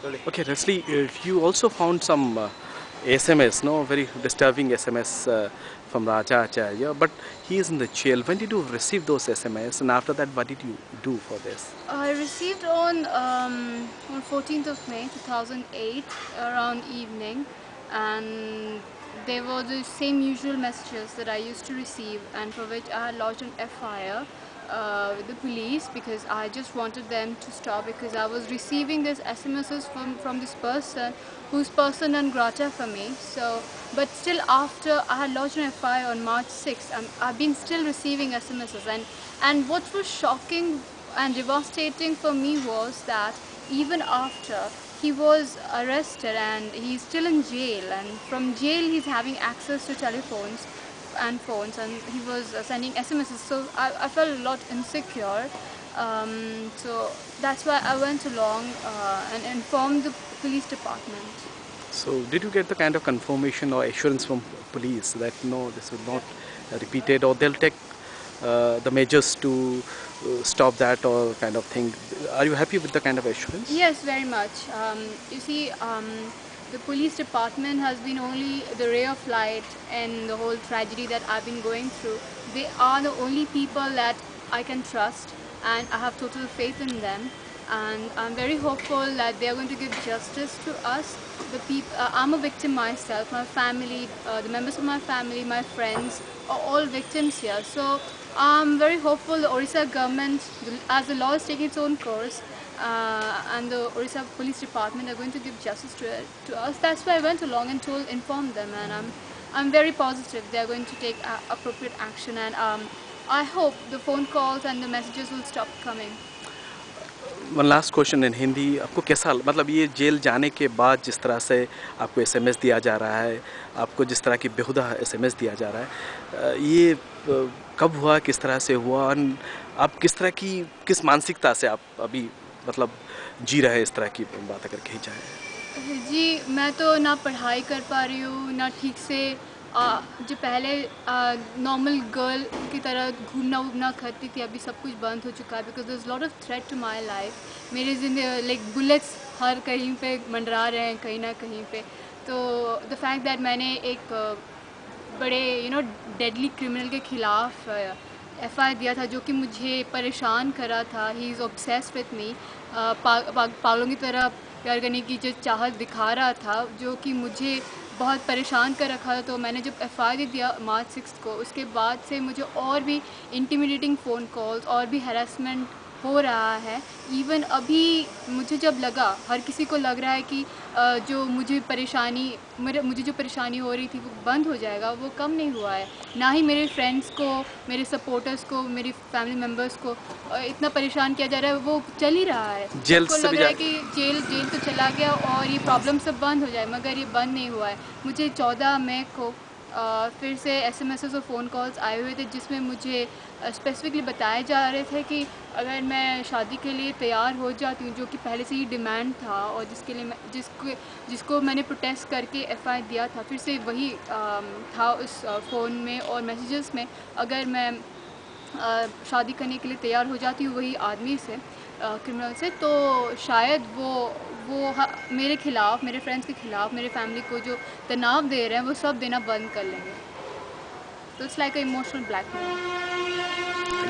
Okay, Leslie, you also found some SMS, no, very disturbing SMS from Raja Acharya, but he is in the jail. When did you receive those SMS, and after that, what did you do for this? I received on 14th of May 2008 around evening, and they were the same usual messages that I used to receive, and for which I had lodged an FIR with the police because I just wanted them to stop, because I was receiving these SMSs from this person who's person non grata for me. So, but still, after I had lodged an FIR on March 6th, I've been still receiving SMSs, and what was shocking and devastating for me was that even after he was arrested and he's still in jail, and from jail he's having access to telephones and phones, and he was sending SMSs, so I felt a lot insecure. So that's why I went along and informed the police department. So, did you get the kind of confirmation or assurance from police that no, this will not repeated, or they'll take the measures to stop that, or kind of thing? Are you happy with the kind of assurance? Yes, very much. You see, the police department has been only the ray of light in the whole tragedy that I've been going through. They are the only people that I can trust, and I have total faith in them. And I'm very hopeful that they are going to give justice to us. I'm a victim myself. My family, the members of my family, my friends are all victims here. So I'm very hopeful the Orissa government, as the law is taking its own course, and the Orissa Police Department are going to give justice to us. That's why I went along and informed them, and I'm very positive they are going to take appropriate action, and I hope the phone calls and the messages will stop coming. One last question in Hindi, आपको कैसा, मतलब ये jail जाने के बाद जिस तरह से आपको एसएमएस दिया जा रहा है, आपको जिस तरह की बेहुदा एसएमएस दिया जा रहा है, ये कब हुआ, किस तरह से हुआ, और आप किस तरह की, किस मानसिकता से आप अभी मतलब जी रहे हैं इस तरह की बात अगर कही जाए? जी, मैं तो ना पढ़ाई कर पा रही हूँ, ना ठीक से जो पहले नॉर्मल गर्ल की तरह घूमना वूमना करती थी, अभी सब कुछ बंद हो चुका है, because there is lot of threat to my life. मेरे ज़िंदगी लाइक बुलेट्स हर कहीं पे मंडरा रहे हैं, कहीं ना कहीं पे। तो द फैक्ट दैट मैंने एक बड़े डेडली क्रिमिनल के ख़िलाफ़ FIR दिया था, जो कि मुझे परेशान करा था। He is obsessed with me, पागलों की तरह प्यार करने की जो चाहत दिखा रहा था, जो कि मुझे बहुत परेशान कर रखा था। तो मैंने जब FIR दिया मार्च 6 को, उसके बाद से मुझे और भी इंटिमिडेटिंग फ़ोन कॉल्स और भी हैरेसमेंट हो रहा है। इवन अभी मुझे जब लगा, हर किसी को लग रहा है कि जो मुझे जो परेशानी हो रही थी वो बंद हो जाएगा, वो कम नहीं हुआ है। ना ही मेरे फ्रेंड्स को, मेरे सपोर्टर्स को, मेरी फैमिली मेम्बर्स को इतना परेशान किया जा रहा है, वो चल ही रहा है। जेल सबको से लग भी रहा है कि जेल तो चला गया और ये प्रॉब्लम सब बंद हो जाए, मगर ये बंद नहीं हुआ है। मुझे 14 मई को फिर से SMSs और फ़ोन कॉल्स आए हुए थे, जिसमें मुझे स्पेसिफिकली बताए जा रहे थे कि अगर मैं शादी के लिए तैयार हो जाती हूँ, जो कि पहले से ही डिमांड था और जिसके लिए जिसको मैंने प्रोटेस्ट करके FIR दिया था, फिर से वही था उस फ़ोन में और मैसेजेस में, अगर मैं शादी करने के लिए तैयार हो जाती हूँ वही आदमी से, क्रिमिनल से, तो शायद मेरे ख़िलाफ़, मेरे फ्रेंड्स के ख़िलाफ़, मेरे फैमिली को जो तनाव दे रहे हैं वो सब देना बंद कर लेंगे। तो it's like a emotional blackmail.